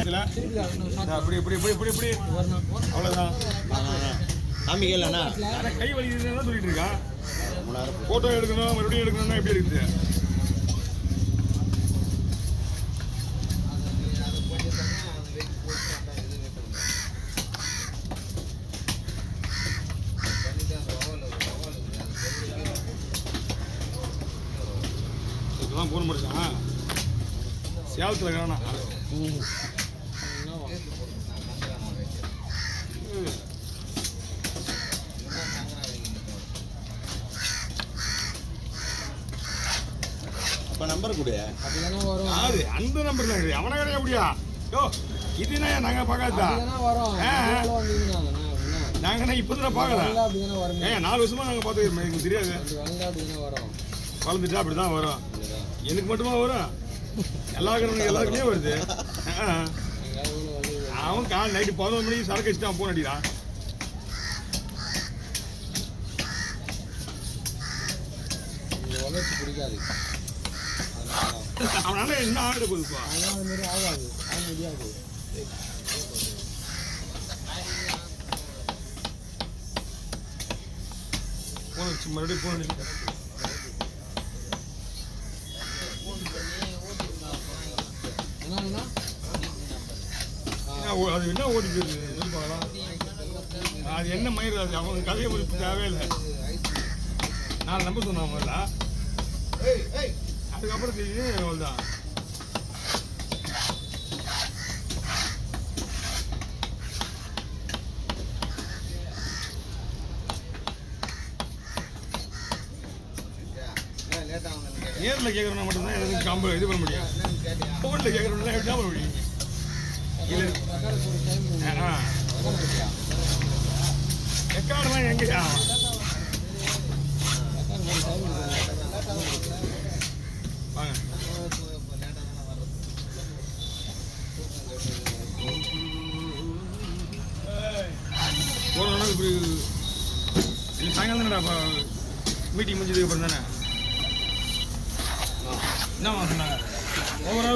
அப்படி இப்படி இப்படி இப்படி இப்படி அவ்வளோதான். நம்பிக்கை இல்லைண்ணா. கை வலி தான் சொல்லிட்டு இருக்கான். ஃபோட்டோ எடுக்கணும் மறுபடியும் எடுக்கணும்னா எப்படி இருக்குது? இதுதான் போன முடிச்சான் சேலத்தில் இருக்கிறானா. அப்போ நம்பர் கொடு. அது அந்த நம்பர் தான் இருக்குது. அவனை கிடையாது அப்படியா? யோ இதுனா நாங்கள் பார்க்காதா? நாங்கள் இப்போ தான் பார்க்கலாம். 4 வருஷமாக நாங்கள் பார்த்துக்கிறோம். எங்களுக்கு தெரியாது. வளர்ந்துட்டா அப்படி தான் வரும். எனக்கு மட்டுமா வரும்? எல்லாருக்குமே வருது. அவன் கால் நைட்டு 11 மணிக்கு சரக்கு வச்சுட்டு அவன் போன் அடிக்கிறான். பிடிக்காது அவனால என்ன ஆகிட போகுதுப்பா? ஆகாது முடியாது. போன் வச்சு மறுபடியும் போன் அடிச்சு அது என்ன ஓடிட்டு இருக்கு பார்க்கலாம். அது என்ன மயிர்? அது அவங்க கதையை குறிப்பு தேவையில்லை. 4 நம்பர் சொன்னான் முதல்ல. அதுக்கப்புறம் தெரியும் அவ்வளோதான். நேரில் கேட்குறவனா மட்டும்தான் எதுவும் காம்பு இது பண்ண முடியும். ஃபோனில் கேட்குறவனா என்ன பண்ண முடியும்? ரெக்கார்டெலாம் எங்கேயா? வாங்க போகிறோம்னா இப்படி சாயங்காலம் தானடா மீட்டிங் முடிஞ்சதுக்கு அப்புறம் தானே என்ன சொன்னாங்க? ஓவரால்